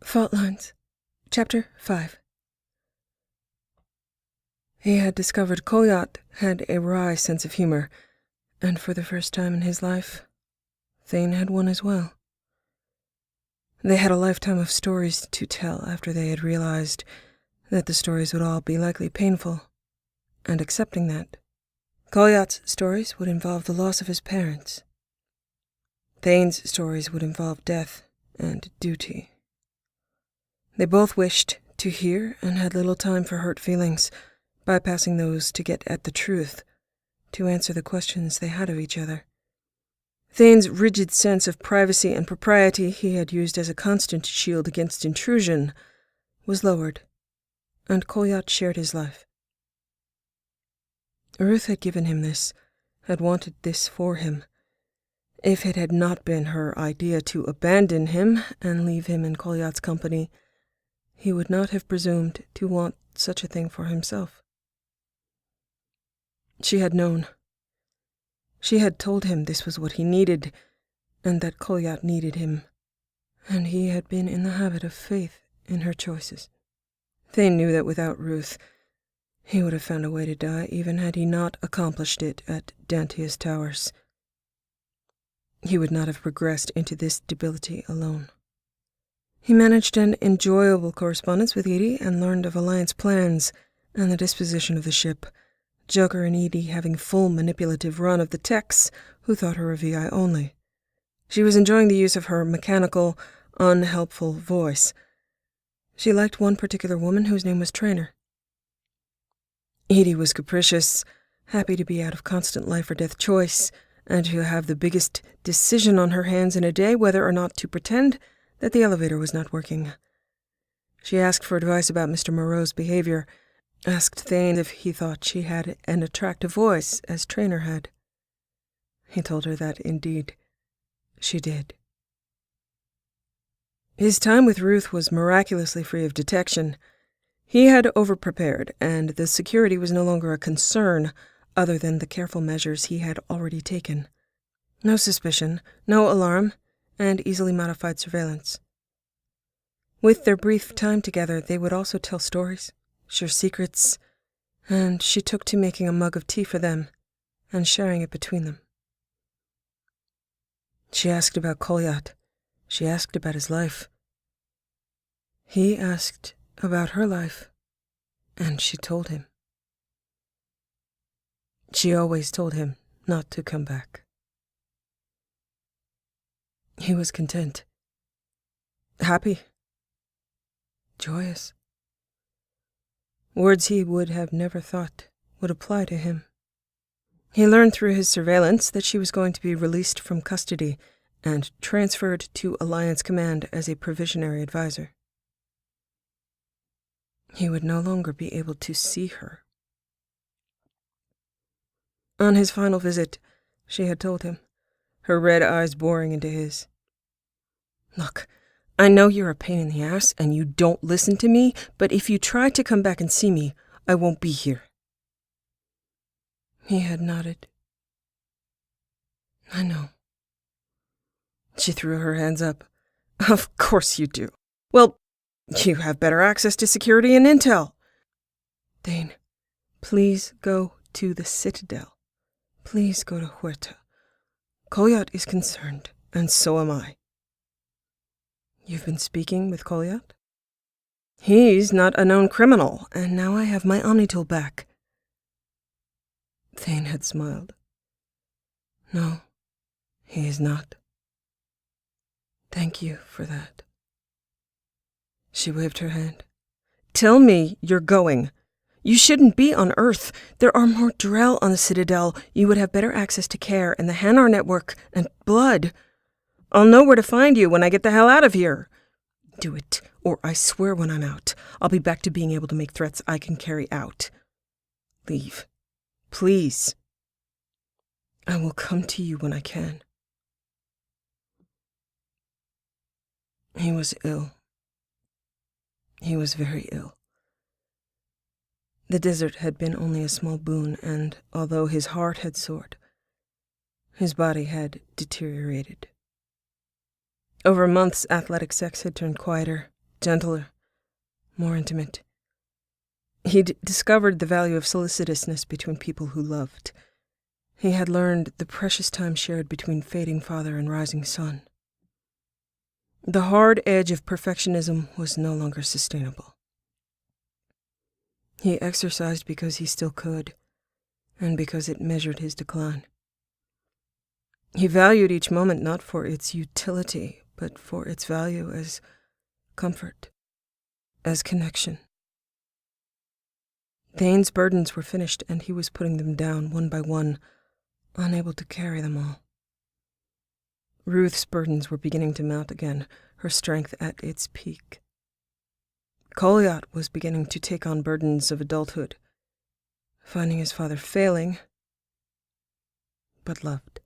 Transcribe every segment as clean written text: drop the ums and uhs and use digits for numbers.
Fault Lines, Chapter 5. He had discovered Kolyat had a wry sense of humor, and for the first time in his life, Thane had one as well. They had a lifetime of stories to tell after they had realized that the stories would all be likely painful, and accepting that, Kolyat's stories would involve the loss of his parents. Thane's stories would involve death and duty. They both wished to hear and had little time for hurt feelings, bypassing those to get at the truth, to answer the questions they had of each other. Thane's rigid sense of privacy and propriety he had used as a constant shield against intrusion was lowered, and Kolyat shared his life. Ruth had given him this, had wanted this for him. If it had not been her idea to abandon him and leave him in Kolyat's company, he would not have presumed to want such a thing for himself. She had known. She had told him this was what he needed, and that Kolyat needed him, and he had been in the habit of faith in her choices. Thane knew that without Ruth, he would have found a way to die, even had he not accomplished it at Dantia's towers. He would not have progressed into this debility alone. He managed an enjoyable correspondence with Edie and learned of Alliance plans and the disposition of the ship, Joker and Edie having full manipulative run of the techs who thought her a VI only. She was enjoying the use of her mechanical, unhelpful voice. She liked one particular woman whose name was Trainer. Edie was capricious, happy to be out of constant life or death choice, and to have the biggest decision on her hands in a day whether or not to pretend that the elevator was not working. She asked for advice about Mr. Moreau's behavior, asked Thane if he thought she had an attractive voice, as Trainer had. He told her that, indeed, she did. His time with Ruth was miraculously free of detection. He had overprepared, and the security was no longer a concern, other than the careful measures he had already taken. No suspicion, no alarm, and easily modified surveillance. With their brief time together, they would also tell stories, share secrets, and she took to making a mug of tea for them and sharing it between them. She asked about Kolyat. She asked about his life. He asked about her life, and she told him. She always told him not to come back. He was content, happy, joyous. Words he would have never thought would apply to him. He learned through his surveillance that she was going to be released from custody and transferred to Alliance Command as a provisionary advisor. He would no longer be able to see her. On his final visit, she had told him, her red eyes boring into his. "Look, I know you're a pain in the ass and you don't listen to me, but if you try to come back and see me, I won't be here." He had nodded. "I know." She threw her hands up. "Of course you do. Well, you have better access to security and intel." "Thane, please go to the Citadel. Please go to Huerta. Kolyat is concerned, and so am I." "You've been speaking with Kolyat?" "He's not a known criminal, and now I have my Omnitool back." Thane had smiled. "No, he is not. Thank you for that." She waved her hand. "Tell me you're going. You shouldn't be on Earth. There are more Drell on the Citadel. You would have better access to care and the Hanar network and blood. I'll know where to find you when I get the hell out of here. Do it, or I swear when I'm out, I'll be back to being able to make threats I can carry out. Leave. Please. I will come to you when I can." He was ill. He was very ill. The desert had been only a small boon, and although his heart had soared, his body had deteriorated. Over months, athletic sex had turned quieter, gentler, more intimate. He'd discovered the value of solicitousness between people who loved. He had learned the precious time shared between fading father and rising son. The hard edge of perfectionism was no longer sustainable. He exercised because he still could, and because it measured his decline. He valued each moment not for its utility, but for its value as comfort, as connection. Thane's burdens were finished, and he was putting them down one by one, unable to carry them all. Ruth's burdens were beginning to mount again, her strength at its peak. Kolyat was beginning to take on burdens of adulthood, finding his father failing, but loved.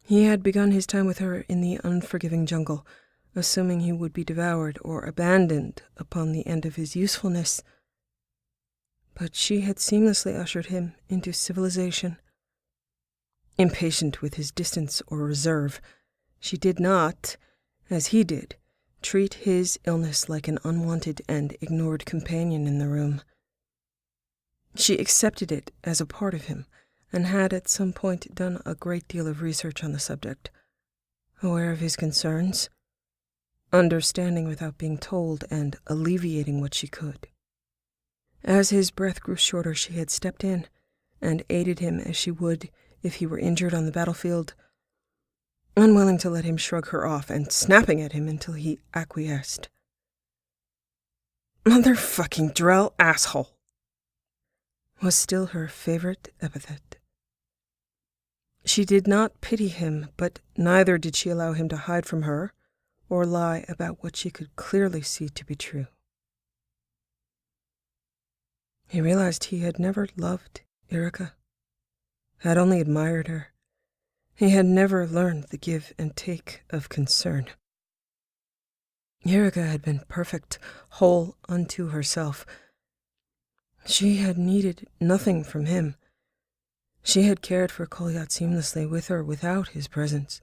He had begun his time with her in the unforgiving jungle, assuming he would be devoured or abandoned upon the end of his usefulness. But she had seamlessly ushered him into civilization. Impatient with his distance or reserve, she did not, as he did, treat his illness like an unwanted and ignored companion in the room. She accepted it as a part of him, and had at some point done a great deal of research on the subject, aware of his concerns, understanding without being told, and alleviating what she could. As his breath grew shorter, she had stepped in and aided him as she would if he were injured on the battlefield, unwilling to let him shrug her off and snapping at him until he acquiesced. "Motherfucking Drell asshole," was still her favorite epithet. She did not pity him, but neither did she allow him to hide from her or lie about what she could clearly see to be true. He realized he had never loved Erica, had only admired her. He had never learned the give and take of concern. Erica had been perfect, whole unto herself. She had needed nothing from him. She had cared for Kolyat seamlessly, with or without his presence.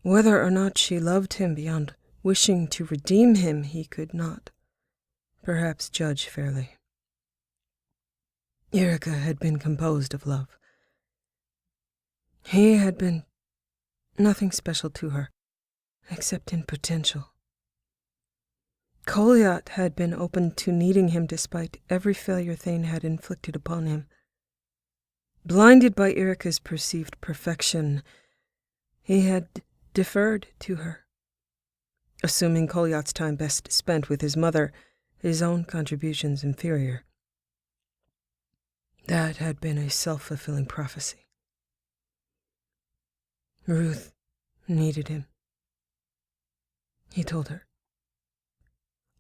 Whether or not she loved him beyond wishing to redeem him, he could not, perhaps, judge fairly. Erica had been composed of love. He had been nothing special to her, except in potential. Kolyat had been open to needing him despite every failure Thane had inflicted upon him. Blinded by Erica's perceived perfection, he had deferred to her, assuming Kolyat's time best spent with his mother, his own contributions inferior. That had been a self-fulfilling prophecy. Ruth needed him. He told her,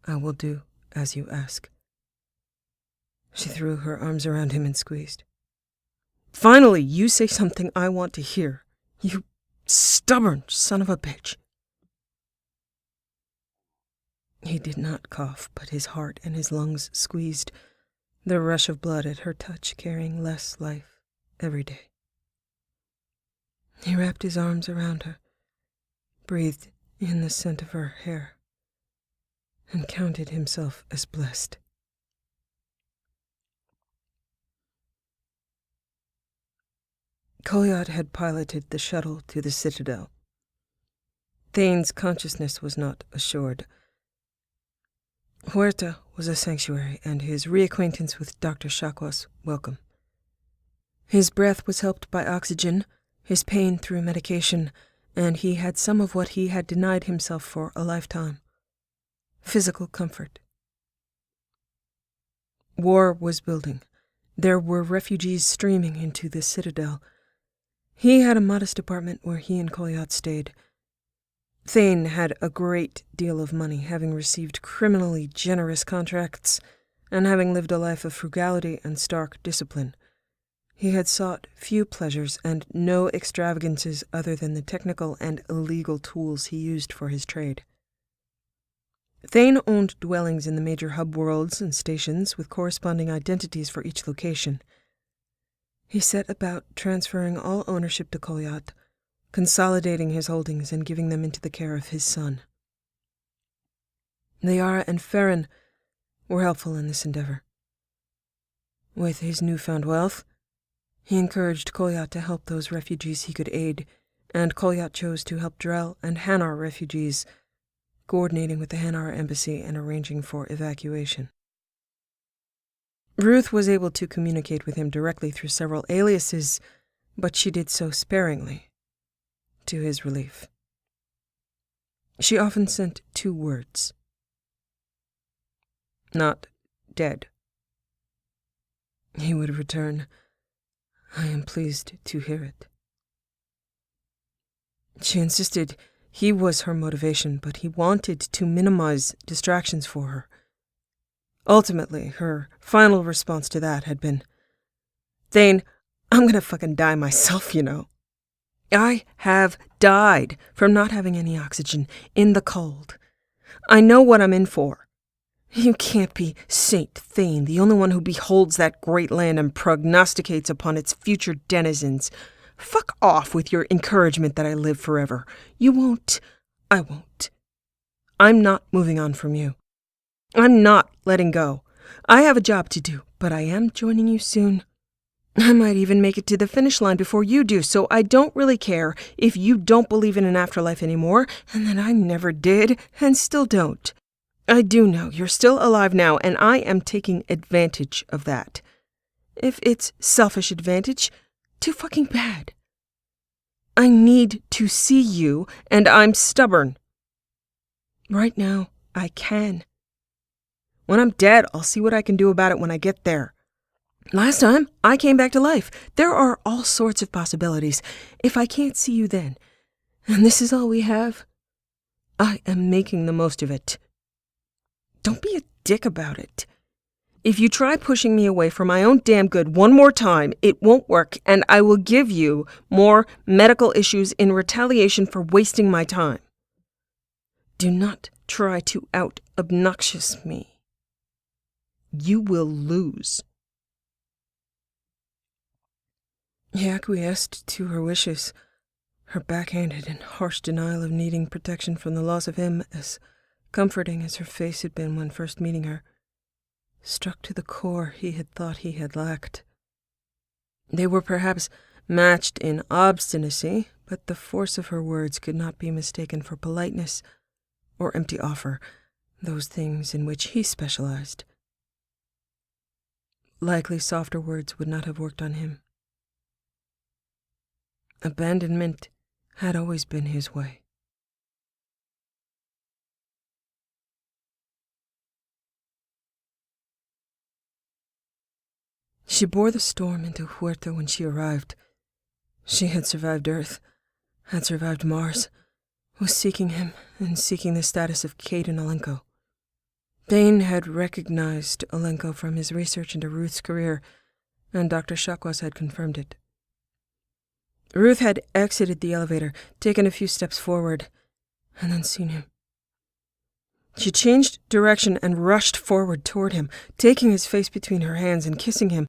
"I will do as you ask." She threw her arms around him and squeezed. "Finally, you say something I want to hear. You stubborn son of a bitch." He did not cough, but his heart and his lungs squeezed, the rush of blood at her touch carrying less life every day. He wrapped his arms around her, breathed in the scent of her hair, and counted himself as blessed. Kolyat had piloted the shuttle to the Citadel. Thane's consciousness was not assured. Huerta was a sanctuary, and his reacquaintance with Dr. Shak was welcome. His breath was helped by oxygen, his pain through medication, and he had some of what he had denied himself for a lifetime: physical comfort. War was building. There were refugees streaming into the Citadel. He had a modest apartment where he and Kolyat stayed. Thane had a great deal of money, having received criminally generous contracts, and having lived a life of frugality and stark discipline. He had sought few pleasures and no extravagances other than the technical and illegal tools he used for his trade. Thane owned dwellings in the major hub worlds and stations with corresponding identities for each location. He set about transferring all ownership to Kolyat, consolidating his holdings and giving them into the care of his son. Liara and Farron were helpful in this endeavor. With his newfound wealth, he encouraged Kolyat to help those refugees he could aid, and Kolyat chose to help Drell and Hanar refugees, coordinating with the Hanar embassy and arranging for evacuation. Ruth was able to communicate with him directly through several aliases, but she did so sparingly, to his relief. She often sent 2 words. "Not dead." He would return, "I am pleased to hear it." She insisted he was her motivation, but he wanted to minimize distractions for her. Ultimately, her final response to that had been, "Thane, I'm gonna fucking die myself, you know. I have died from not having any oxygen in the cold. I know what I'm in for. You can't be Saint Thane, the only one who beholds that great land and prognosticates upon its future denizens. Fuck off with your encouragement that I live forever. You won't. I won't. I'm not moving on from you. I'm not letting go. I have a job to do, but I am joining you soon. I might even make it to the finish line before you do, so I don't really care if you don't believe in an afterlife anymore, and that I never did, and still don't. I do know you're still alive now, and I am taking advantage of that. If it's selfish advantage, too fucking bad. I need to see you, and I'm stubborn. Right now, I can. When I'm dead, I'll see what I can do about it when I get there. Last time, I came back to life. There are all sorts of possibilities. If I can't see you then, and this is all we have, I am making the most of it. Don't be a dick about it. If you try pushing me away for my own damn good one more time, it won't work, and I will give you more medical issues in retaliation for wasting my time. Do not try to out-obnoxious me. You will lose." He acquiesced to her wishes, her backhanded and harsh denial of needing protection from the loss of him, as comforting as her face had been when first meeting her, struck to the core he had thought he had lacked. They were perhaps matched in obstinacy, but the force of her words could not be mistaken for politeness or empty offer, those things in which he specialized. Likely softer words would not have worked on him. Abandonment had always been his way. She bore the storm into Huerta when she arrived. She had survived Earth, had survived Mars, was seeking him and seeking the status of Caden Alenko. Thane had recognized Alenko from his research into Ruth's career, and Dr. Chakwas had confirmed it. Ruth had exited the elevator, taken a few steps forward, and then seen him. She changed direction and rushed forward toward him, taking his face between her hands and kissing him,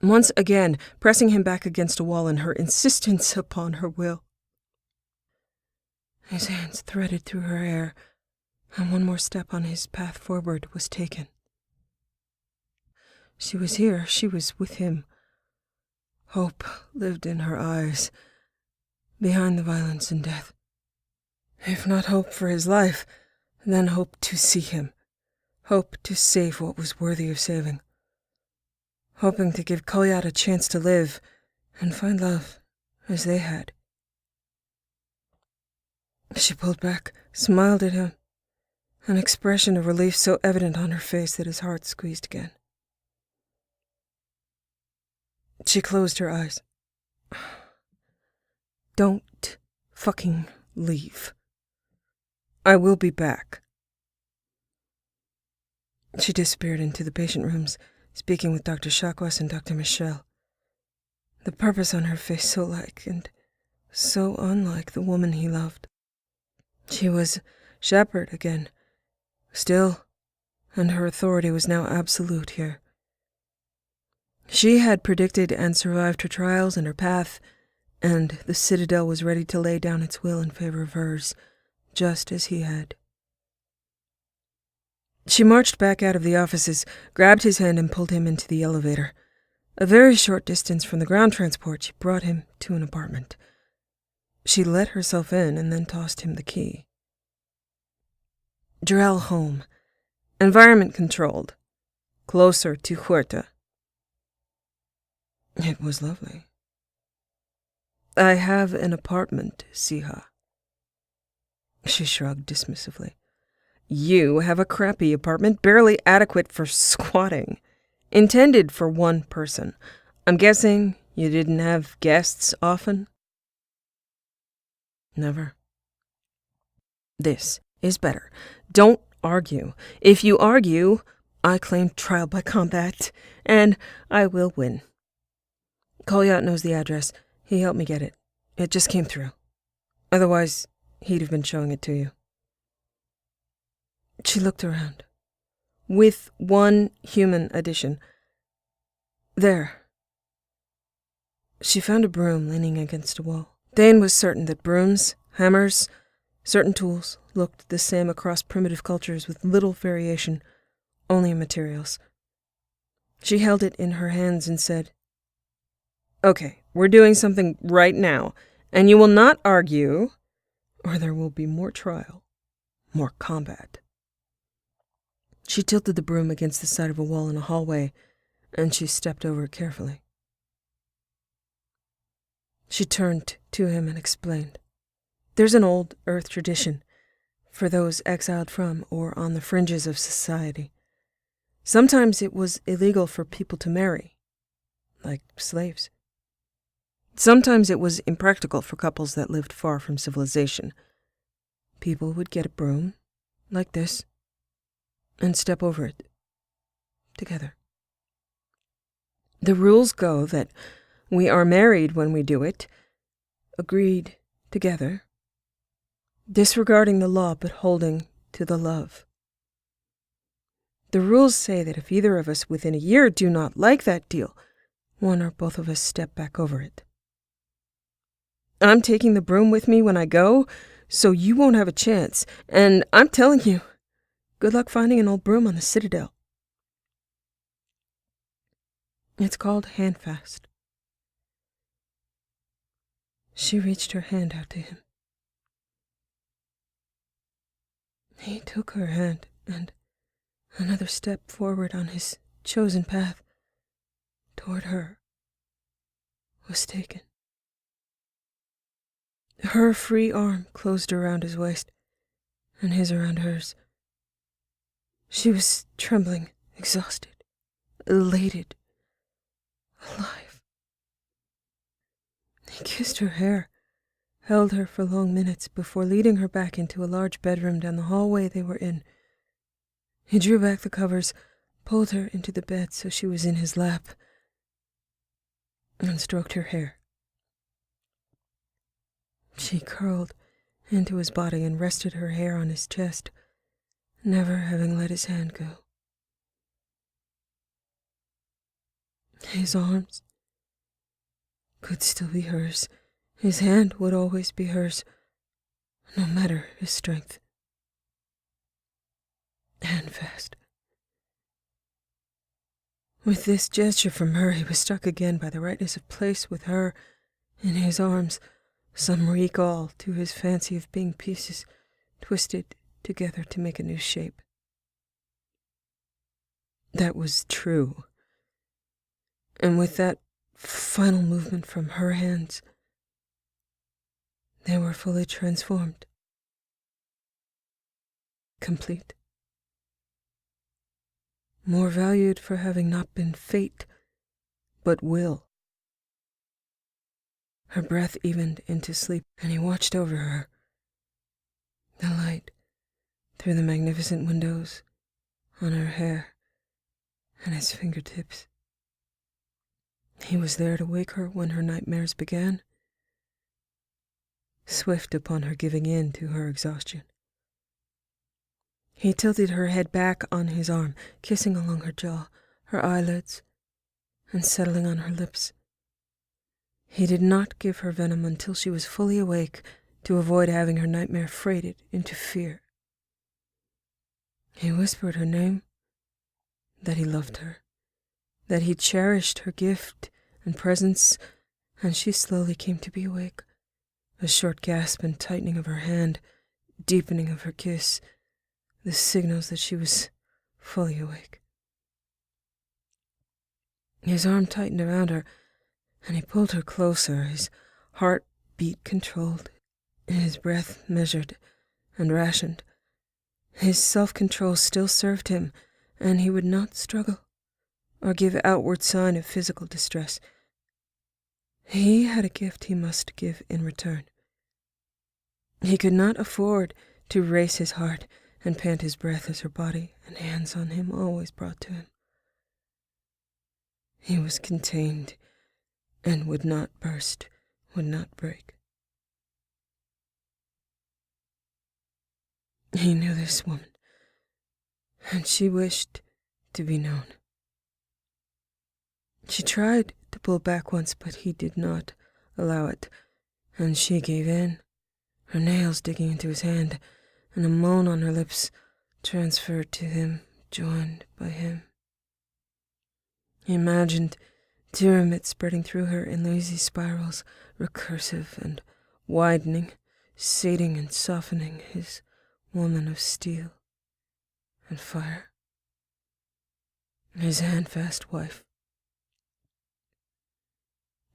once again pressing him back against a wall in her insistence upon her will. His hands threaded through her hair, and one more step on his path forward was taken. She was here, she was with him. Hope lived in her eyes, behind the violence and death. If not hope for his life, then hope to see him. Hope to save what was worthy of saving. Hoping to give Kolyat a chance to live and find love as they had. She pulled back, smiled at him, an expression of relief so evident on her face that his heart squeezed again. She closed her eyes. Don't fucking leave. I will be back. She disappeared into the patient rooms, speaking with Dr. Chakwas and Dr. Michelle. The purpose on her face so like and so unlike the woman he loved. She was Shepard again, still, and her authority was now absolute here. She had predicted and survived her trials and her path, and the Citadel was ready to lay down its will in favor of hers, just as he had. She marched back out of the offices, grabbed his hand and pulled him into the elevator. A very short distance from the ground transport, she brought him to an apartment. She let herself in and then tossed him the key. Jarrell home. Environment controlled. Closer to Huerta. It was lovely. I have an apartment, Sija. She shrugged dismissively. You have a crappy apartment, barely adequate for squatting. Intended for one person. I'm guessing you didn't have guests often? Never. This is better. Don't argue. If you argue, I claim trial by combat, and I will win. Kolyat knows the address. He helped me get it. It just came through. Otherwise, he'd have been showing it to you. She looked around. With one human addition. There. She found a broom leaning against a wall. Thane was certain that brooms, hammers, certain tools looked the same across primitive cultures with little variation, only in materials. She held it in her hands and said, Okay, we're doing something right now, and you will not argue, or there will be more trial, more combat. She tilted the broom against the side of a wall in a hallway, and she stepped over it carefully. She turned to him and explained. There's an old Earth tradition for those exiled from or on the fringes of society. Sometimes it was illegal for people to marry, like slaves. Sometimes it was impractical for couples that lived far from civilization. People would get a broom, like this, and step over it, together. The rules go that we are married when we do it, agreed together, disregarding the law but holding to the love. The rules say that if either of us within a year do not like that deal, one or both of us step back over it. I'm taking the broom with me when I go, so you won't have a chance, and I'm telling you, good luck finding an old broom on the Citadel. It's called Handfast. She reached her hand out to him. He took her hand, and another step forward on his chosen path toward her was taken. Her free arm closed around his waist, and his around hers. She was trembling, exhausted, elated, alive. He kissed her hair, held her for long minutes before leading her back into a large bedroom down the hallway they were in. He drew back the covers, pulled her into the bed so she was in his lap, and stroked her hair. She curled into his body and rested her hair on his chest, never having let his hand go. His arms could still be hers. His hand would always be hers, no matter his strength. Handfast. With this gesture from her, he was struck again by the rightness of place with her in his arms, some recall to his fancy of being pieces twisted together to make a new shape. That was true. And with that final movement from her hands, they were fully transformed. Complete. More valued for having not been fate, but will. Her breath evened into sleep, and he watched over her. The light, through the magnificent windows, on her hair, and his fingertips. He was there to wake her when her nightmares began, swift upon her giving in to her exhaustion. He tilted her head back on his arm, kissing along her jaw, her eyelids, and settling on her lips. He did not give her venom until she was fully awake, to avoid having her nightmare freighted into fear. He whispered her name, that he loved her, that he cherished her gift and presence, and she slowly came to be awake. A short gasp and tightening of her hand, deepening of her kiss, the signals that she was fully awake. His arm tightened around her, and he pulled her closer, his heart beat controlled, his breath measured and rationed. His self-control still served him, and he would not struggle or give outward sign of physical distress. He had a gift he must give in return. He could not afford to race his heart and pant his breath as her body and hands on him always brought to him. He was contained and would not burst, would not break. He knew this woman, and she wished to be known. She tried to pull back once, but he did not allow it, and she gave in, her nails digging into his hand, and a moan on her lips transferred to him, joined by him. He imagined Tyramit spreading through her in lazy spirals, recursive and widening, sating and softening his woman of steel and fire, his handfast wife.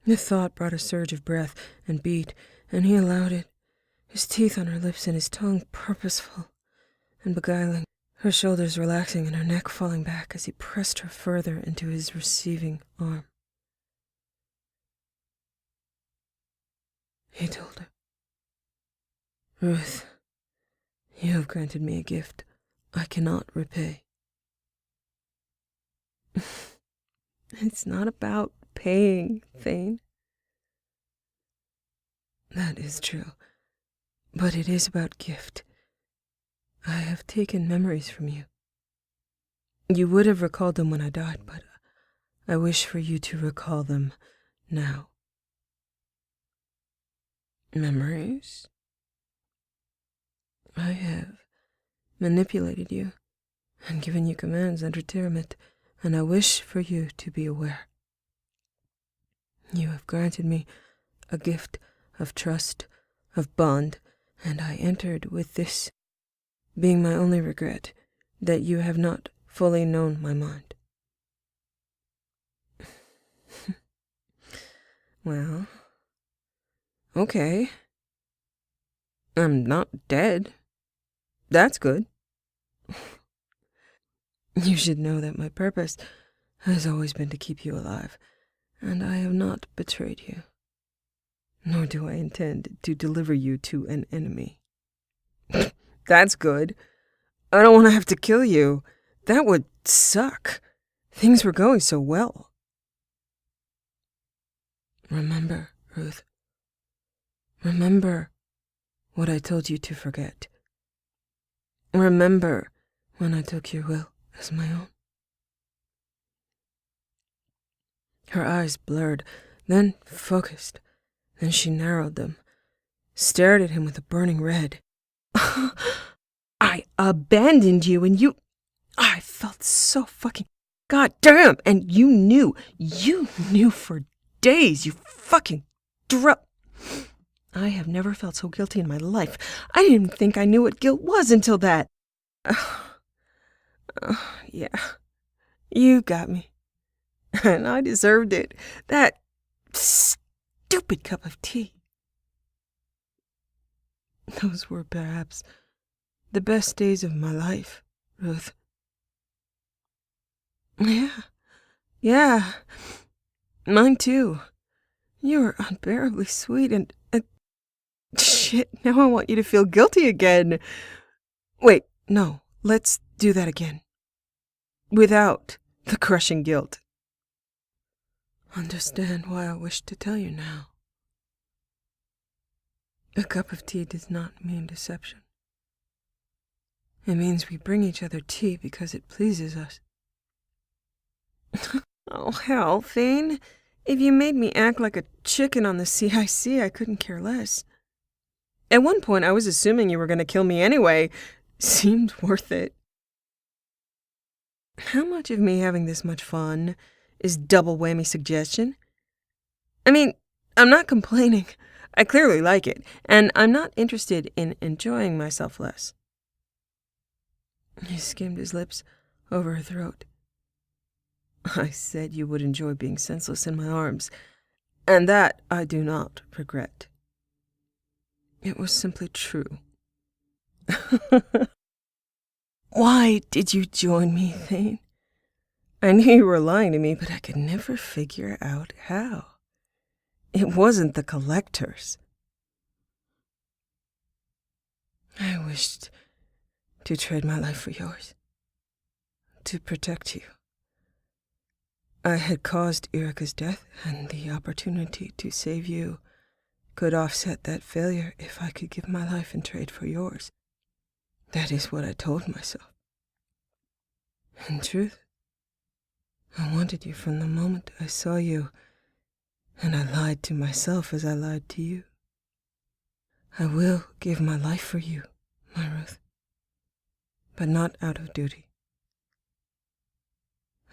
The thought brought a surge of breath and beat, and he allowed it, his teeth on her lips and his tongue purposeful and beguiling, her shoulders relaxing and her neck falling back as he pressed her further into his receiving arm. He told her, "Ruth, you have granted me a gift I cannot repay." It's not about paying, Thane. That is true, but it is about gift. I have taken memories from you. You would have recalled them when I died, but I wish for you to recall them now. Memories? I have manipulated you and given you commands under Tyramit, and I wish for you to be aware. You have granted me a gift of trust, of bond, and I entered with this, being my only regret, that you have not fully known my mind. Well, okay. I'm not dead. That's good. You should know that my purpose has always been to keep you alive, and I have not betrayed you. Nor do I intend to deliver you to an enemy. That's good. I don't want to have to kill you. That would suck. Things were going so well. Remember, Ruth. Remember what I told you to forget. Remember when I took your will as my own. Her eyes blurred, then focused. Then she narrowed them, stared at him with a burning red. I abandoned you and you... I felt so fucking... goddamn! And you knew for days, you fucking I have never felt so guilty in my life. I didn't even think I knew what guilt was until that. Yeah, you got me. And I deserved it. That stupid cup of tea. Those were perhaps the best days of my life, Ruth. Yeah, mine too. You were unbearably sweet and shit, now I want you to feel guilty again. Wait, no, let's do that again. Without the crushing guilt. Understand why I wish to tell you now. A cup of tea does not mean deception. It means we bring each other tea because it pleases us. Oh, hell, Thane. If you made me act like a chicken on the CIC, I couldn't care less. At one point, I was assuming you were going to kill me anyway. Seemed worth it. How much of me having this much fun is double whammy suggestion? I mean, I'm not complaining. I clearly like it, and I'm not interested in enjoying myself less. He skimmed his lips over her throat. I said you would enjoy being senseless in my arms, and that I do not regret. It was simply true. Why did you join me, Thane? I knew you were lying to me, but I could never figure out how. It wasn't the collectors. I wished to trade my life for yours, to protect you. I had caused Erika's death, and the opportunity to save you could offset that failure if I could give my life in trade for yours. That is what I told myself. In truth, I wanted you from the moment I saw you, and I lied to myself as I lied to you. I will give my life for you, my Ruth, but not out of duty.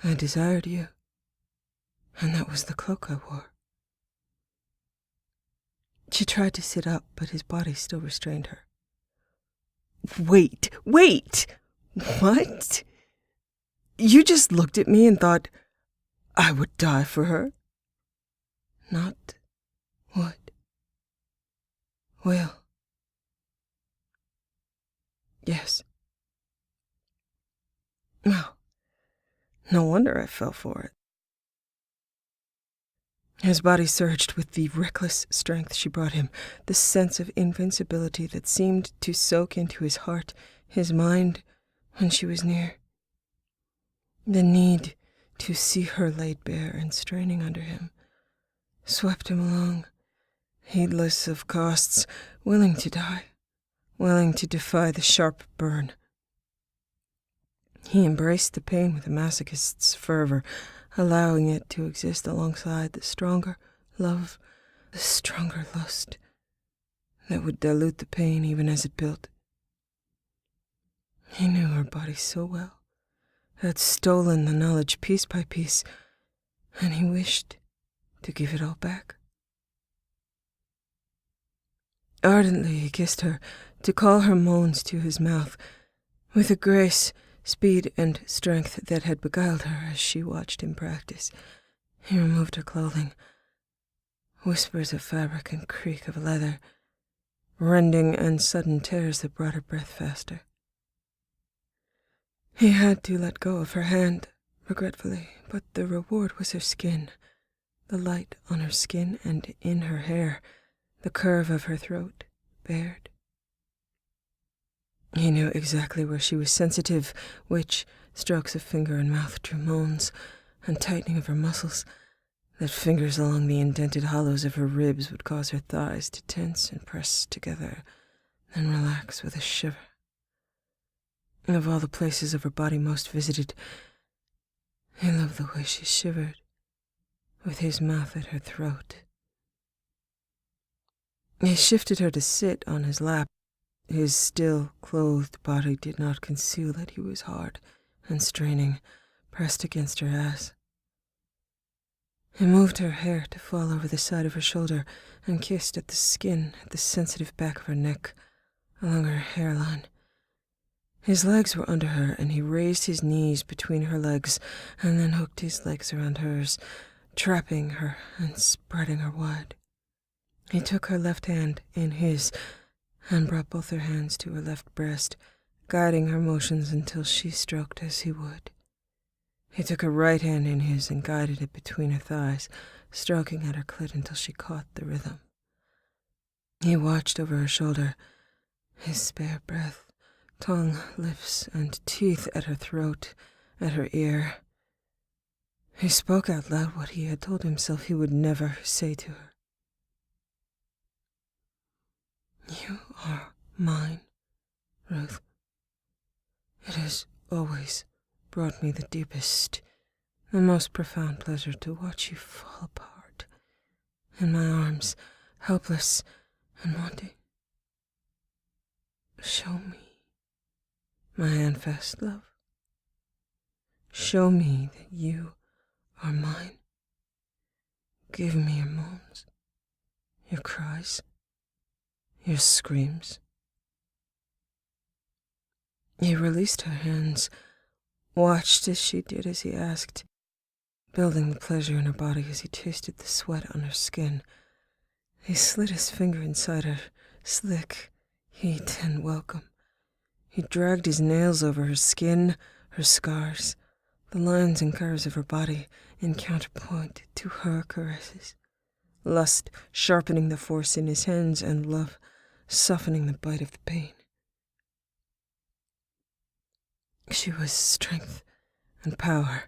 I desired you, and that was the cloak I wore. She tried to sit up, but his body still restrained her. Wait! What? You just looked at me and thought I would die for her? Not would. Will. Yes. Well, no wonder I fell for it. His body surged with the reckless strength she brought him, the sense of invincibility that seemed to soak into his heart, his mind, when she was near. The need to see her laid bare and straining under him swept him along, heedless of costs, willing to die, willing to defy the sharp burn. He embraced the pain with a masochist's fervor, allowing it to exist alongside the stronger love, the stronger lust that would dilute the pain even as it built. He knew her body so well, had stolen the knowledge piece by piece, and he wished to give it all back. Ardently he kissed her, to call her moans to his mouth, with a grace, speed, and strength that had beguiled her as she watched him practice. He removed her clothing, whispers of fabric and creak of leather, rending and sudden tears that brought her breath faster. He had to let go of her hand, regretfully, but the reward was her skin, the light on her skin and in her hair, the curve of her throat, bared. He knew exactly where she was sensitive, which strokes of finger and mouth drew moans, and tightening of her muscles, that fingers along the indented hollows of her ribs would cause her thighs to tense and press together, then relax with a shiver. And of all the places of her body most visited, he loved the way she shivered, with his mouth at her throat. He shifted her to sit on his lap. His still clothed body did not conceal that he was hard and straining, pressed against her ass. He moved her hair to fall over the side of her shoulder and kissed at the skin at the sensitive back of her neck, along her hairline. His legs were under her, and he raised his knees between her legs and then hooked his legs around hers, trapping her and spreading her wide. He took her left hand in his and brought both her hands to her left breast, guiding her motions until she stroked as he would. He took her right hand in his and guided it between her thighs, stroking at her clit until she caught the rhythm. He watched over her shoulder, his spare breath, tongue, lips, and teeth at her throat, at her ear. He spoke out loud what he had told himself he would never say to her. You are mine, Ruth. It has always brought me the deepest, the most profound pleasure to watch you fall apart in my arms, helpless and wanting. Show me my handfast love. Show me that you are mine. Give me your moans, your cries, your screams. He released her hands, watched as she did as he asked, building the pleasure in her body as he tasted the sweat on her skin. He slid his finger inside her, slick, heat, and welcome. He dragged his nails over her skin, her scars, the lines and curves of her body in counterpoint to her caresses. Lust sharpening the force in his hands, and love softening the bite of the pain. She was strength and power,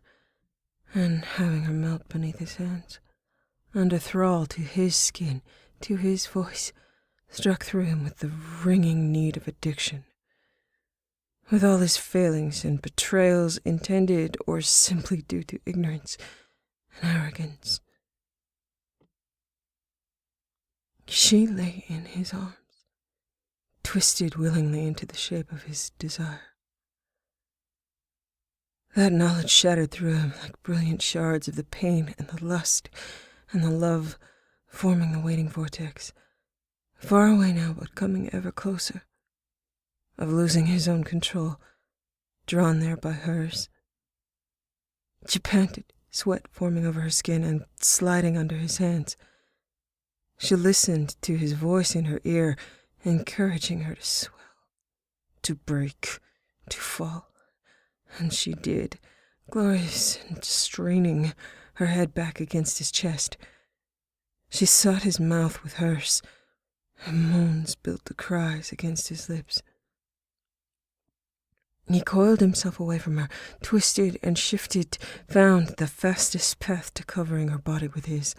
and having her melt beneath his hands, under thrall to his skin, to his voice, struck through him with the ringing need of addiction. With all his failings and betrayals, intended or simply due to ignorance and arrogance, she lay in his arms, twisted willingly into the shape of his desire. That knowledge shattered through him like brilliant shards of the pain and the lust and the love forming the waiting vortex, far away now but coming ever closer, of losing his own control, drawn there by hers. She panted, sweat forming over her skin and sliding under his hands. She listened to his voice in her ear, encouraging her to swell, to break, to fall. And she did, glorious and straining her head back against his chest. She sought his mouth with hers. Her moans built the cries against his lips. He coiled himself away from her, twisted and shifted, found the fastest path to covering her body with his.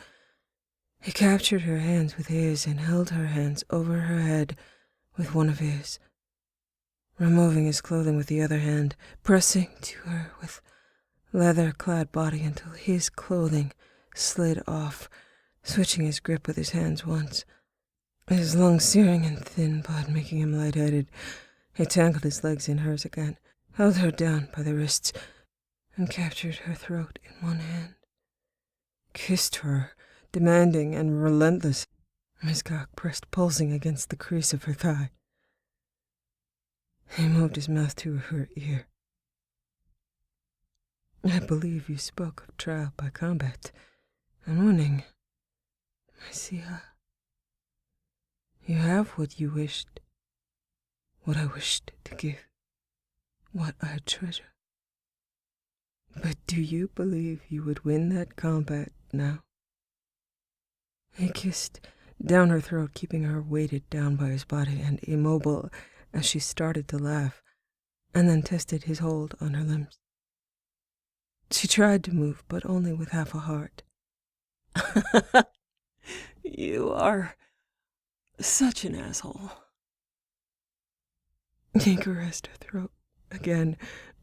He captured her hands with his and held her hands over her head with one of his, removing his clothing with the other hand, pressing to her with leather-clad body until his clothing slid off, switching his grip with his hands once, his lungs searing and thin blood making him lightheaded. He tangled his legs in hers again, held her down by the wrists, and captured her throat in one hand. Kissed her, demanding and relentless, his cock pressed pulsing against the crease of her thigh. He moved his mouth to her ear. I believe you spoke of trial by combat and winning, my Sia. You have what you wished, what I wished to give, what I treasure. But do you believe you would win that combat now? He kissed down her throat, keeping her weighted down by his body and immobile as she started to laugh, and then tested his hold on her limbs. She tried to move, but only with half a heart. You are such an asshole. He caressed her throat again,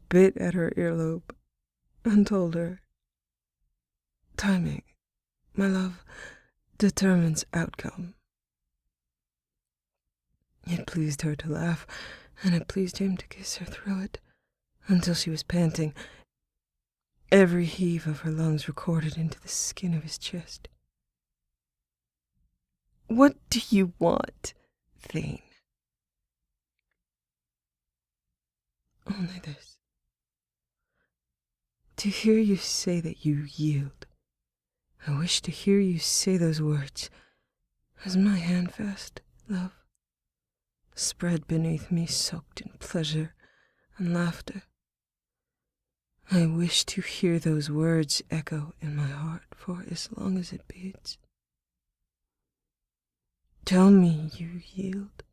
bit at her earlobe, and told her, timing, my love, determines outcome. It pleased her to laugh, and it pleased him to kiss her through it, until she was panting, every heave of her lungs recorded into the skin of his chest. What do you want, Thane? Only this. To hear you say that you yield. I wish to hear you say those words, as my hand fast, love, spread beneath me, soaked in pleasure and laughter. I wish to hear those words echo in my heart for as long as it beats. Tell me you yield,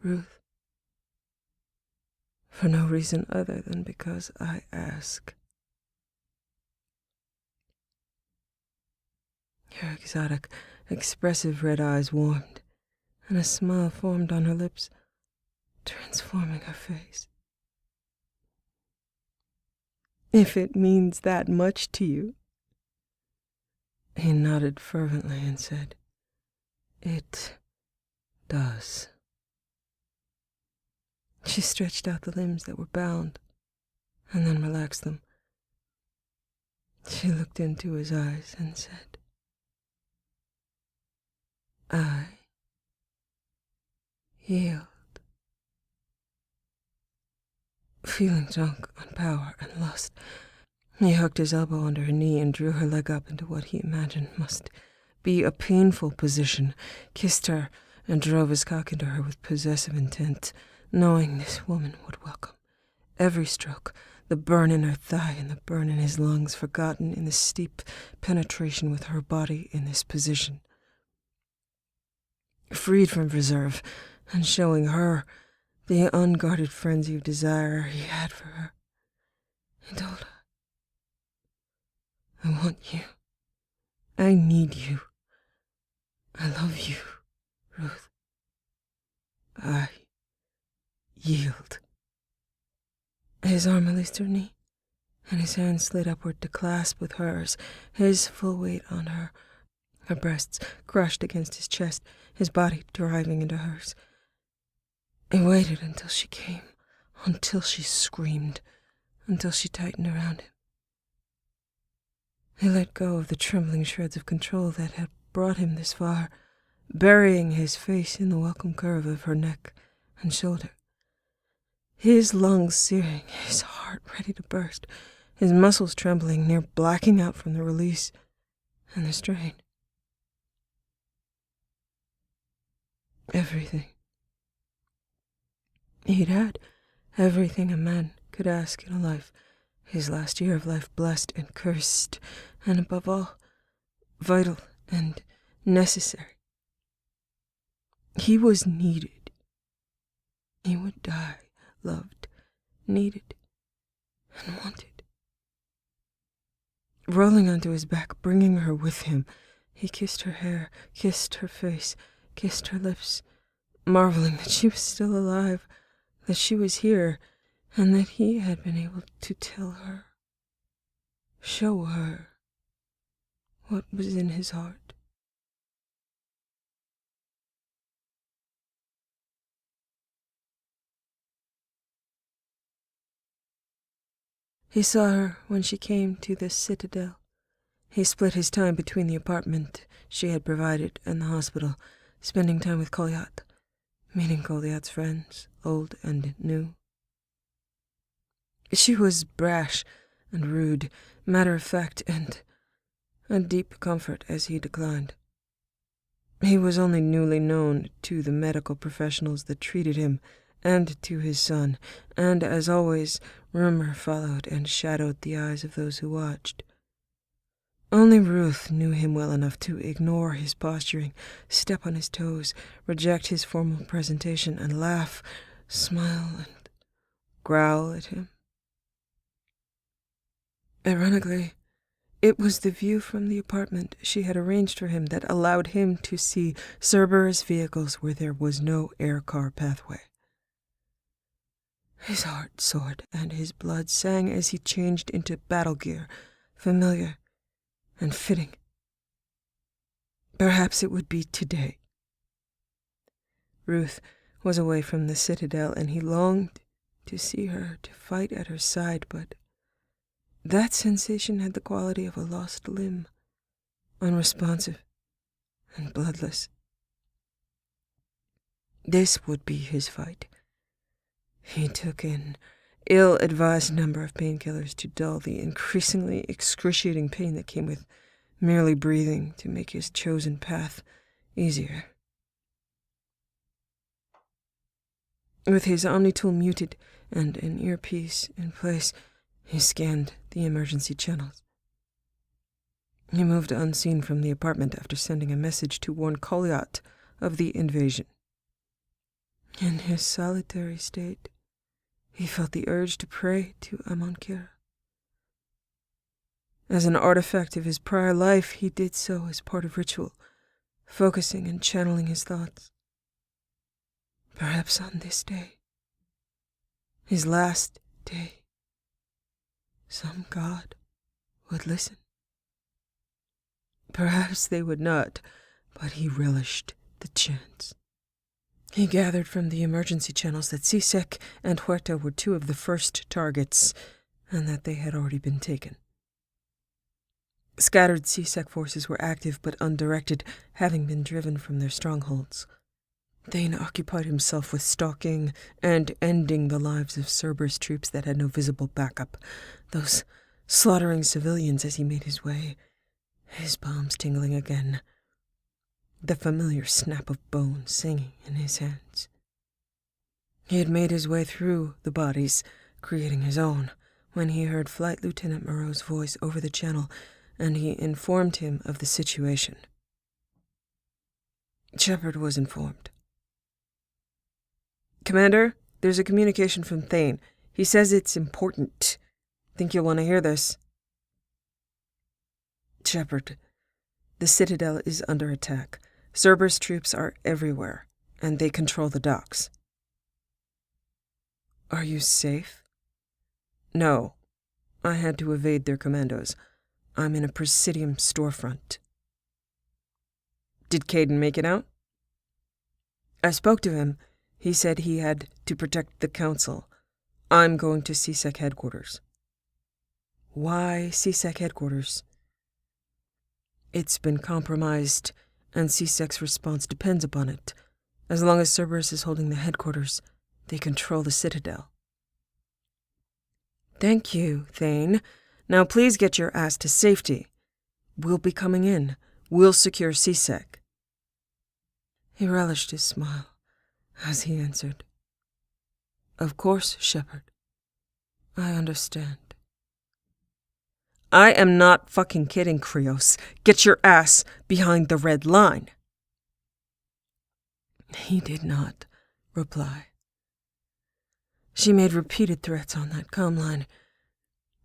Ruth, for no reason other than because I ask. Her exotic, expressive red eyes warmed, and a smile formed on her lips, transforming her face. If it means that much to you. He nodded fervently and said, It does. She stretched out the limbs that were bound, and then relaxed them, She looked into his eyes and said, "I yield." Feeling drunk on power and lust, he hooked his elbow under her knee and drew her leg up into what he imagined must be a painful position, kissed her, and drove his cock into her with possessive intent, knowing this woman would welcome every stroke, the burn in her thigh and the burn in his lungs, forgotten in the steep penetration with her body in this position. Freed from reserve, and showing her the unguarded frenzy of desire he had for her, he told her, "I want you. I need you. I love you, Ruth. I yield." His arm released her knee, and his hand slid upward to clasp with hers, his full weight on her, her breasts crushed against his chest, his body driving into hers. He waited until she came, until she screamed, until she tightened around him. He let go of the trembling shreds of control that had brought him this far, burying his face in the welcome curve of her neck and shoulder. His lungs searing, his heart ready to burst, his muscles trembling, near blacking out from the release and the strain. Everything. He'd had everything a man could ask in a life, his last year of life blessed and cursed, and above all, vital and necessary. He was needed. He would die, loved, needed, and wanted. Rolling onto his back, bringing her with him, he kissed her hair, kissed her face, kissed her lips, marveling that she was still alive, that she was here, and that he had been able to tell her, show her what was in his heart. He saw her when she came to the citadel. He split his time between the apartment she had provided and the hospital, spending time with Kolyat, meeting Kolyat's friends, old and new. She was brash and rude, matter-of-fact, and a deep comfort as he declined. He was only newly known to the medical professionals that treated him, and to his son, and, as always, rumor followed and shadowed the eyes of those who watched. Only Ruth knew him well enough to ignore his posturing, step on his toes, reject his formal presentation, and laugh, smile, and growl at him. Ironically, it was the view from the apartment she had arranged for him that allowed him to see Cerberus vehicles where there was no air-car pathway. His heart soared, and his blood sang as he changed into battle gear, familiar and fitting. Perhaps it would be today. Ruth was away from the citadel, and he longed to see her, to fight at her side, but that sensation had the quality of a lost limb, unresponsive and bloodless. This would be his fight. He took an ill-advised number of painkillers to dull the increasingly excruciating pain that came with merely breathing, to make his chosen path easier. With his Omnitool muted and an earpiece in place, he scanned the emergency channels. He moved unseen from the apartment after sending a message to warn Kolyat of the invasion. In his solitary state, he felt the urge to pray to Amankira. As an artifact of his prior life, he did so as part of ritual, focusing and channeling his thoughts. Perhaps on this day, his last day, some god would listen. Perhaps they would not, but he relished the chance. He gathered from the emergency channels that Sisek and Huerta were two of the first targets, and that they had already been taken. Scattered CSEC forces were active but undirected, having been driven from their strongholds. Thane occupied himself with stalking and ending the lives of Cerberus troops that had no visible backup, those slaughtering civilians as he made his way, his palms tingling again, the familiar snap of bone singing in his hands. He had made his way through the bodies, creating his own, when he heard Flight Lieutenant Moreau's voice over the channel, and he informed him of the situation. Shepard was informed. "Commander, there's a communication from Thane. He says it's important. Think you'll want to hear this." "Shepard, the Citadel is under attack. Cerberus troops are everywhere, and they control the docks." "Are you safe?" "No. I had to evade their commandos. I'm in a Presidium storefront." "Did Caden make it out?" "I spoke to him. He said he had to protect the Council. I'm going to CSEC headquarters." "Why CSEC headquarters?" "It's been compromised, and CSEC's response depends upon it. As long as Cerberus is holding the headquarters, they control the Citadel." "Thank you, Thane. Now please get your ass to safety. We'll be coming in. We'll secure CSEC." He relished his smile as he answered, "Of course, Shepard. I understand." "I am not fucking kidding, Krios. Get your ass behind the red line." He did not reply. She made repeated threats on that comm line,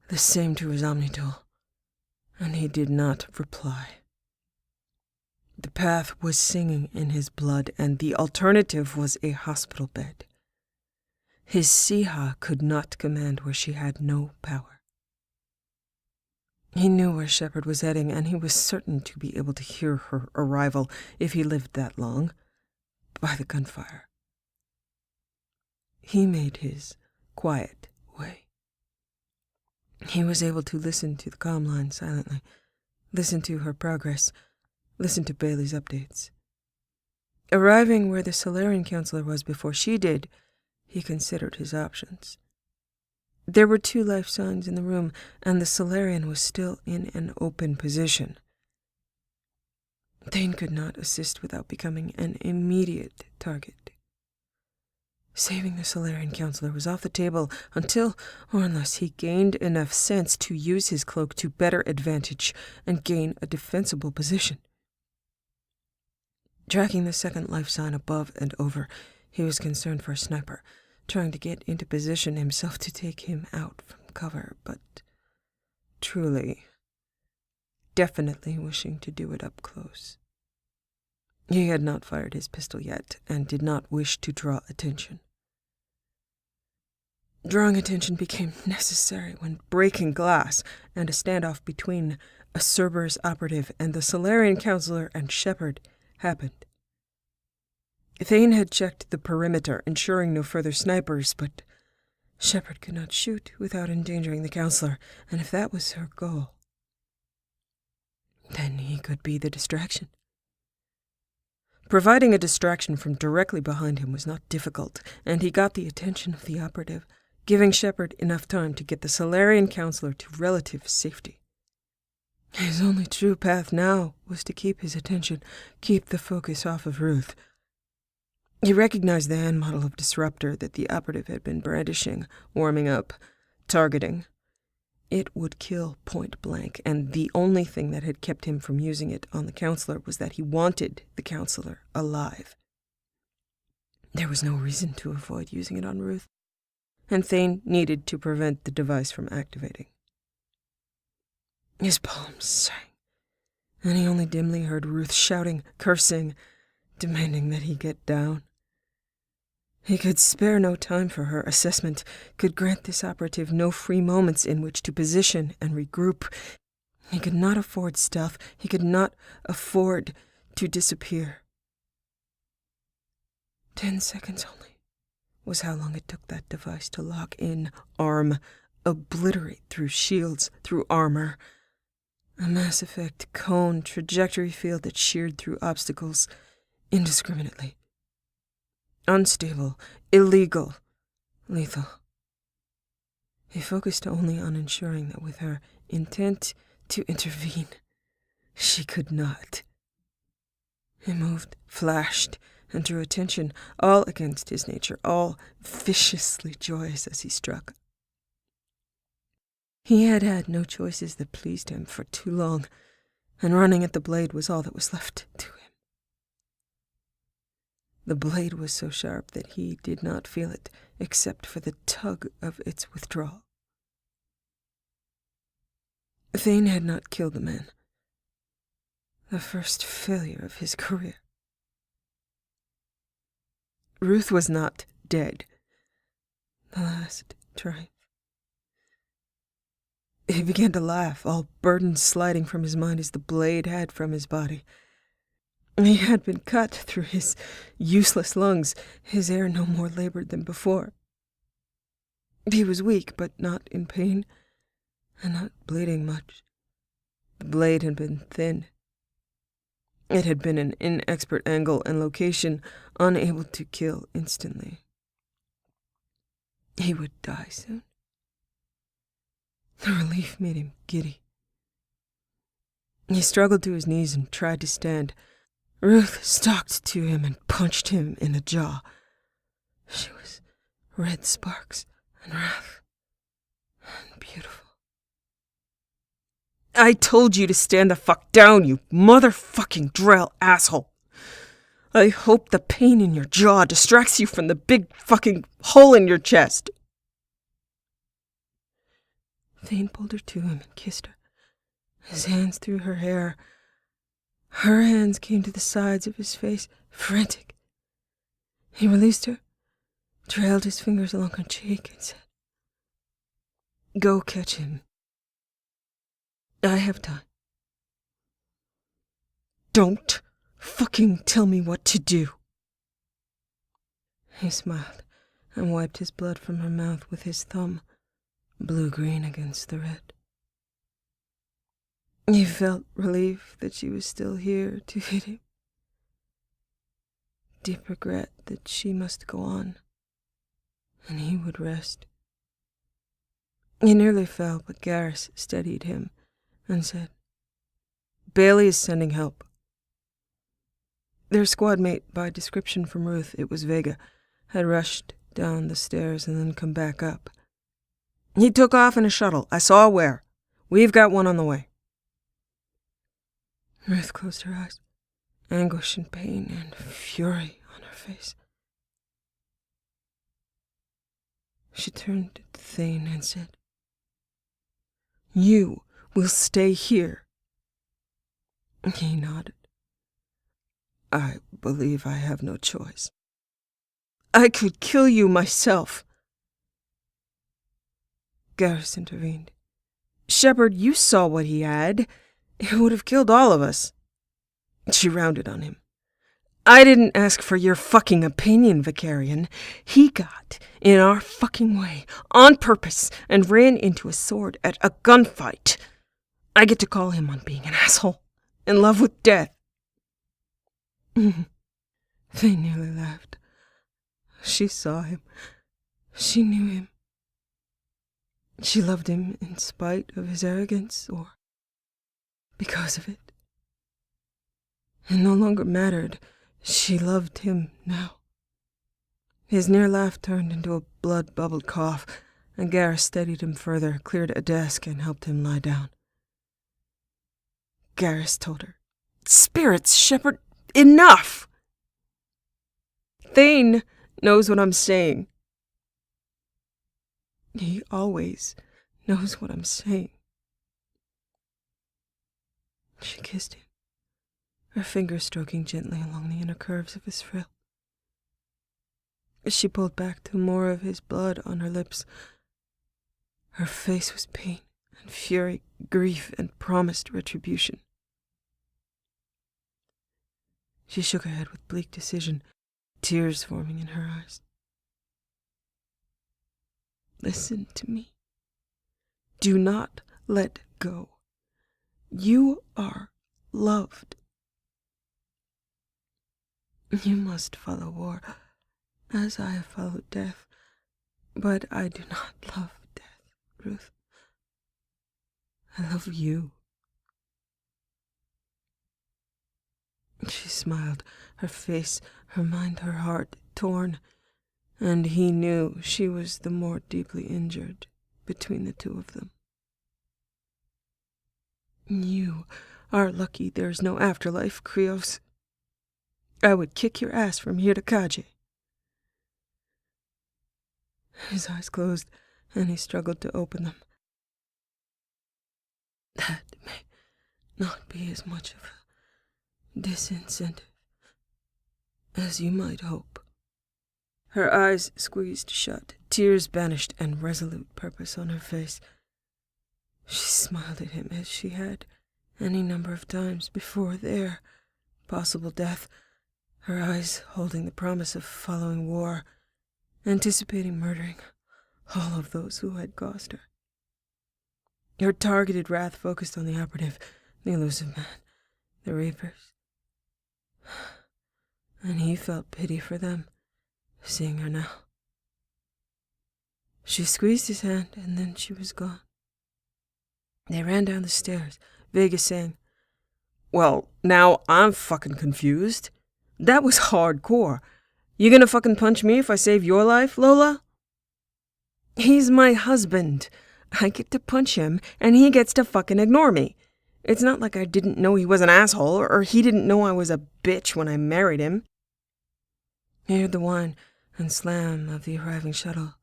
the same to his omnitool, and he did not reply. The path was singing in his blood, and the alternative was a hospital bed. His Siha could not command where she had no power. He knew where Shepard was heading, and he was certain to be able to hear her arrival, if he lived that long, by the gunfire. He made his quiet way. He was able to listen to the comm line silently, listen to her progress, listen to Bailey's updates. Arriving where the Solarian counselor was before she did, he considered his options. There were 2 life signs in the room, and the Solarian was still in an open position. Thane could not assist without becoming an immediate target. Saving the Solarian counselor was off the table until, or unless he gained enough sense to use his cloak to better advantage and gain a defensible position. Tracking the second life sign above and over, he was concerned for a sniper, trying to get into position himself to take him out from cover, but truly, definitely wishing to do it up close. He had not fired his pistol yet, and did not wish to draw attention. Drawing attention became necessary when breaking glass and a standoff between a Cerberus operative and the Solarian counselor and Shepard happened. Thane had checked the perimeter, ensuring no further snipers, but Shepard could not shoot without endangering the counselor, and if that was her goal, then he could be the distraction. Providing a distraction from directly behind him was not difficult, and he got the attention of the operative, giving Shepard enough time to get the Solarian counselor to relative safety. His only true path now was to keep his attention, keep the focus off of Ruth. He recognized the hand model of disruptor that the operative had been brandishing, warming up, targeting. It would kill point blank, and the only thing that had kept him from using it on the counselor was that he wanted the counselor alive. There was no reason to avoid using it on Ruth, and Thane needed to prevent the device from activating. His palms sang, and he only dimly heard Ruth shouting, cursing, demanding that he get down. He could spare no time for her assessment, could grant this operative no free moments in which to position and regroup. He could not afford stealth. He could not afford to disappear. 10 seconds only was how long it took that device to lock in, arm, obliterate through shields, through armor. A Mass Effect cone trajectory field that sheared through obstacles indiscriminately. Unstable, illegal, lethal. He focused only on ensuring that with her intent to intervene, she could not. He moved, flashed, and drew attention, all against his nature, all viciously joyous as he struck. He had had no choices that pleased him for too long, and running at the blade was all that was left to him. The blade was so sharp that he did not feel it, except for the tug of its withdrawal. Thane had not killed the man. The first failure of his career. Ruth was not dead. The last triumph. He began to laugh, all burdens sliding from his mind as the blade had from his body. He had been cut through his useless lungs, his air no more labored than before. He was weak, but not in pain, and not bleeding much. The blade had been thin. It had been an inexpert angle and location, unable to kill instantly. He would die soon. The relief made him giddy. He struggled to his knees and tried to stand. Ruth stalked to him and punched him in the jaw. She was red sparks and wrath and beautiful. I told you to stand the fuck down, you motherfucking Drell asshole. I hope the pain in your jaw distracts you from the big fucking hole in your chest. Thane pulled her to him and kissed her, his hands through her hair. Her hands came to the sides of his face, frantic. He released her, trailed his fingers along her cheek, and said, "Go catch him. I have time." "Don't fucking tell me what to do." He smiled and wiped his blood from her mouth with his thumb, blue-green against the red. He felt relief that she was still here to hit him. Deep regret that she must go on, and he would rest. He nearly fell, but Garrus steadied him and said, "Bailey is sending help." Their squad mate, by description from Ruth, it was Vega, had rushed down the stairs and then come back up. "He took off in a shuttle. I saw where. We've got one on the way." Ruth closed her eyes, anguish and pain and fury on her face. She turned to Thane and said, "You will stay here." He nodded. "I believe I have no choice." "I could kill you myself." Garrus intervened. "Shepard, you saw what he had. It would have killed all of us." She rounded on him. "I didn't ask for your fucking opinion, Vicarian. He got in our fucking way, on purpose, and ran into a sword at a gunfight. I get to call him on being an asshole, in love with death." They nearly laughed. She saw him. She knew him. She loved him in spite of his arrogance, or because of it. It no longer mattered. She loved him now. His near laugh turned into a blood-bubbled cough, and Garrus steadied him further, cleared a desk, and helped him lie down. Garrus told her, "Spirits, Shepard, enough!" "Thane knows what I'm saying." "He always knows what I'm saying." She kissed him, her fingers stroking gently along the inner curves of his frill. She pulled back to more of his blood on her lips. Her face was pain and fury, grief and promised retribution. She shook her head with bleak decision, tears forming in her eyes. "Listen to me. Do not let go. You are loved. You must follow war, as I have followed death. But I do not love death, Ruth. I love you. She smiled, her face, her mind, her heart torn, and he knew she was the more deeply injured between the two of them. You are lucky there's no afterlife, Krios. I would kick your ass from here to Kaji. His eyes closed, and he struggled to open them. That may not be as much of a disincentive as you might hope. Her eyes squeezed shut, tears banished, and resolute purpose on her face. She smiled at him as she had any number of times before their possible death, her eyes holding the promise of following war, anticipating murdering all of those who had caused her. Her targeted wrath focused on the operative, the elusive man, the Reapers. And he felt pity for them, seeing her now. She squeezed his hand, and then she was gone. They ran down the stairs, Vegas saying, "Well, now I'm fucking confused. That was hardcore. You gonna fucking punch me if I save your life, Lola?" "He's my husband. I get to punch him, and he gets to fucking ignore me. It's not like I didn't know he was an asshole, or he didn't know I was a bitch when I married him." He heard the whine and slam of the arriving shuttle,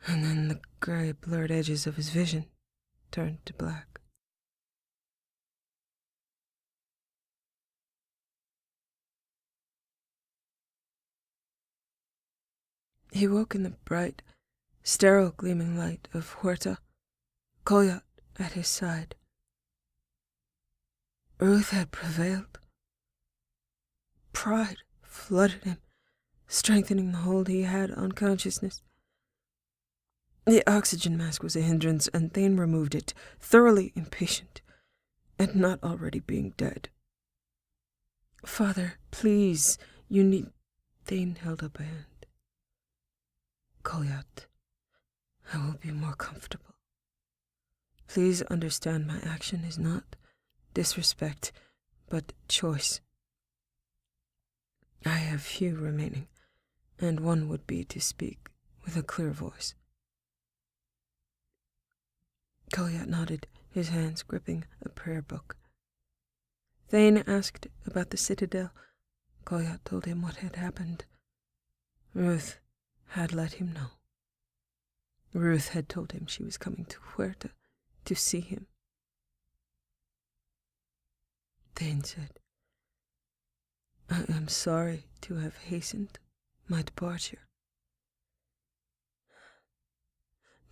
and then the gray, blurred edges of his vision turned to black. He woke in the bright, sterile gleaming light of Huerta, Coyote at his side. Ruth had prevailed. Pride flooded him, strengthening the hold he had on consciousness. The oxygen mask was a hindrance, and Thane removed it, thoroughly impatient at not already being dead. "Father, please, you need..." Thane held up a hand. "Coyote, I will be more comfortable. Please understand my action is not disrespect, but choice. I have few remaining, and one would be to speak with a clear voice." Coyote nodded, his hands gripping a prayer book. Thane asked about the citadel. Coyote told him what had happened. Ruth had let him know. Ruth had told him she was coming to Huerta to see him. Thane said, "I am sorry to have hastened my departure."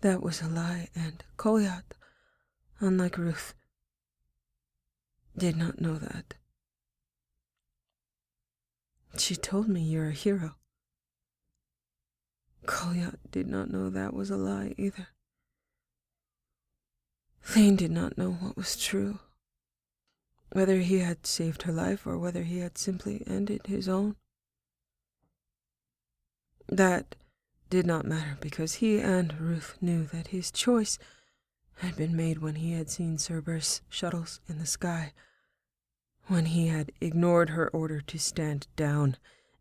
That was a lie, and Coyote, unlike Ruth, did not know that. "She told me you're a hero." Coyote did not know that was a lie either. Thane did not know what was true, whether he had saved her life or whether he had simply ended his own. That did not matter, because he and Ruth knew that his choice had been made when he had seen Cerberus shuttles in the sky, when he had ignored her order to stand down,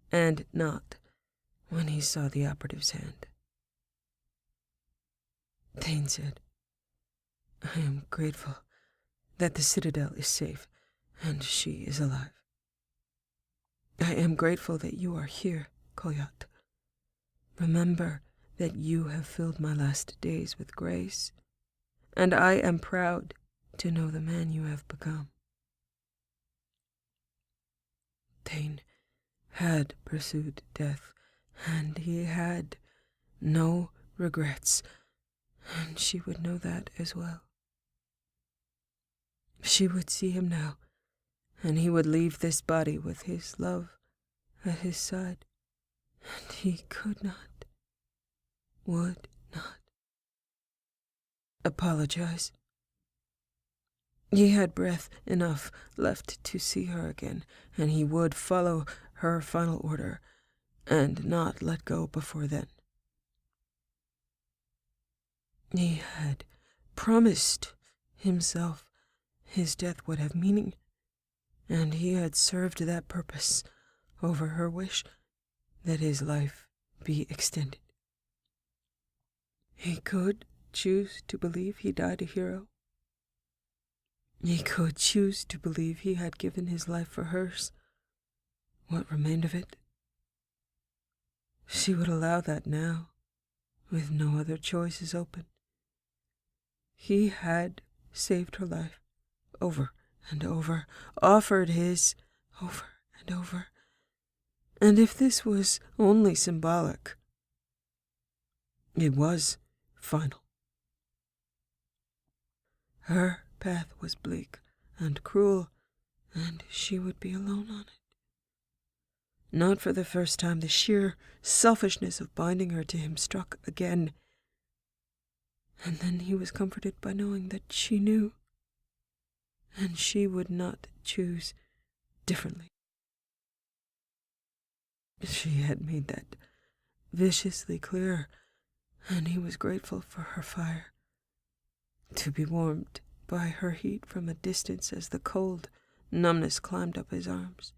and not when he saw the operative's hand. Thane said, "I am grateful that the Citadel is safe and she is alive. I am grateful that you are here, Coyote. Remember that you have filled my last days with grace, and I am proud to know the man you have become." Thane had pursued death, and he had no regrets, and she would know that as well. She would see him now, and he would leave this body with his love at his side, and he could not, would not apologize. He had breath enough left to see her again, and he would follow her final order and not let go before then. He had promised himself his death would have meaning, and he had served that purpose over her wish that his life be extended. He could choose to believe he died a hero. He could choose to believe he had given his life for hers. What remained of it? She would allow that now, with no other choices open. He had saved her life over and over, offered his over and over. And if this was only symbolic, it was final. Her path was bleak and cruel, and she would be alone on it. Not for the first time, the sheer selfishness of binding her to him struck again. And then he was comforted by knowing that she knew, and she would not choose differently. She had made that viciously clear, and he was grateful for her fire, to be warmed by her heat from a distance as the cold numbness climbed up his arms.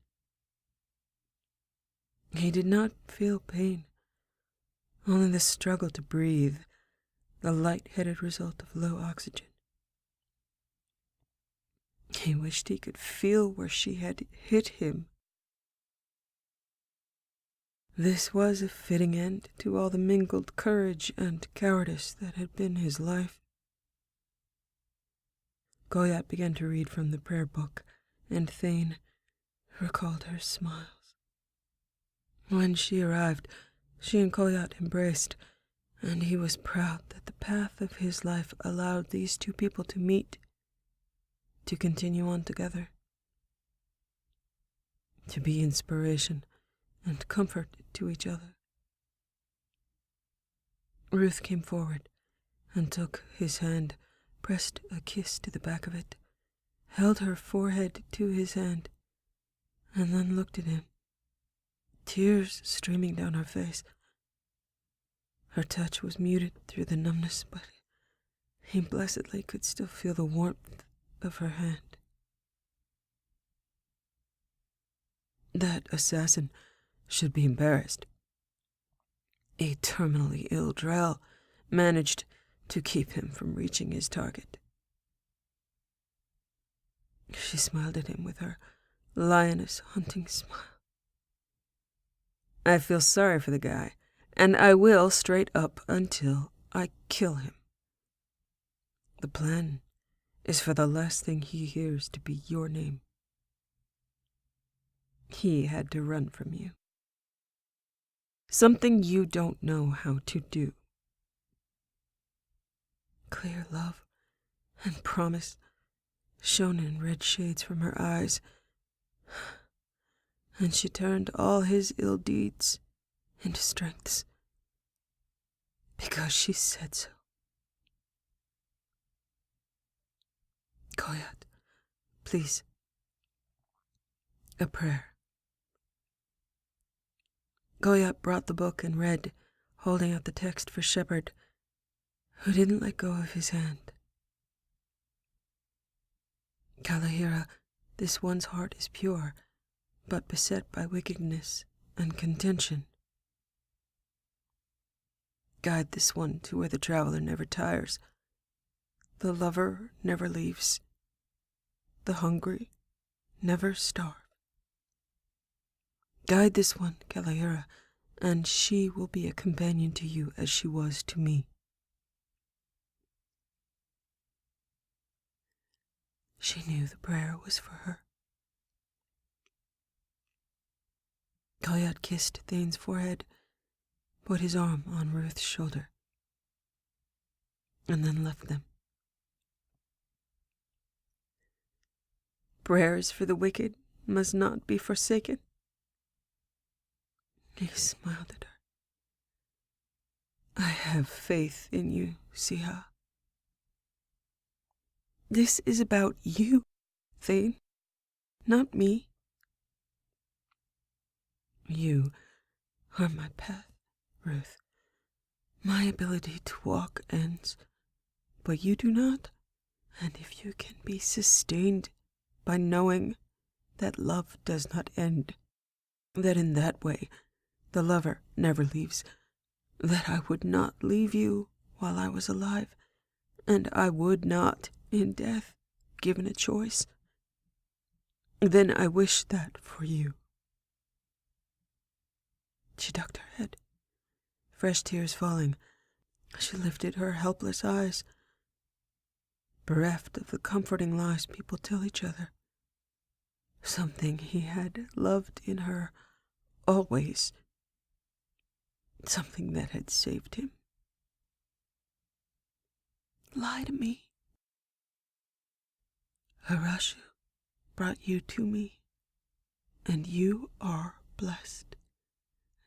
He did not feel pain, only the struggle to breathe, the light-headed result of low oxygen. He wished he could feel where she had hit him. This was a fitting end to all the mingled courage and cowardice that had been his life. Kolyat began to read from the prayer book, and Thane recalled her smiles. When she arrived, she and Kolyat embraced, and he was proud that the path of his life allowed these two people to meet, to continue on together, to be inspiration and comfort to each other. Ruth came forward and took his hand, pressed a kiss to the back of it, held her forehead to his hand, and then looked at him, tears streaming down her face. Her touch was muted through the numbness, but he blessedly could still feel the warmth of her hand. That assassin should be embarrassed. A terminally ill Drell managed to keep him from reaching his target. She smiled at him with her lioness hunting smile. I feel sorry for the guy, and I will straight up until I kill him. The plan is for the last thing he hears to be your name. He had to run from you. Something you don't know how to do. Clear love and promise shone in red shades from her eyes, and she turned all his ill deeds into strengths, because she said so. Kolyat, please. A prayer. Kolyat brought the book and read, holding out the text for Shepard, who didn't let go of his hand. Kalahira, this one's heart is pure, but beset by wickedness and contention. Guide this one to where the traveler never tires, the lover never leaves, the hungry never starve. Guide this one, Kalahira, and she will be a companion to you as she was to me. She knew the prayer was for her. Kolyat kissed Thane's forehead, put his arm on Ruth's shoulder, and then left them. Prayers for the wicked must not be forsaken. He smiled at her. I have faith in you, Siha. This is about you, Thane, not me. You are my path, Ruth. My ability to walk ends, but you do not. And if you can be sustained by knowing that love does not end, that in that way the lover never leaves, that I would not leave you while I was alive, and I would not in death, given a choice, then I wish that for you. She ducked her head, fresh tears falling. She lifted her helpless eyes, bereft of the comforting lies people tell each other. Something he had loved in her always. Something that had saved him. Lie to me. Harashu brought you to me, and you are blessed.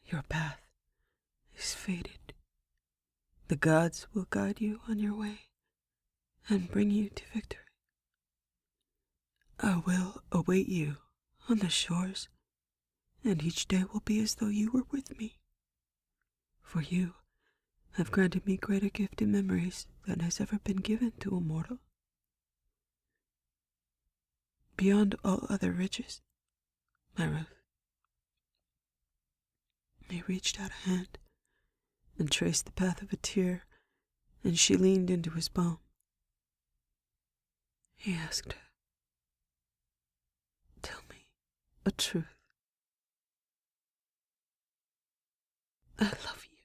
Your path is fated. The gods will guide you on your way and bring you to victory. I will await you on the shores, and each day will be as though you were with me. For you have granted me greater gift in memories than has ever been given to a mortal. Beyond all other riches, my Ruth. He reached out a hand and traced the path of a tear, and she leaned into his palm. He asked her, "Tell me a truth. I love you."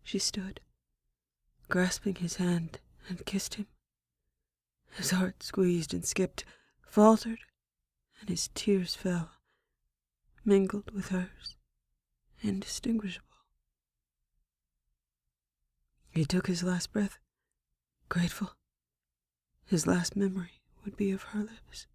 She stood, grasping his hand, and kissed him. His heart squeezed and skipped, faltered, and his tears fell, mingled with hers, indistinguishable. He took his last breath, grateful. His last memory would be of her lips.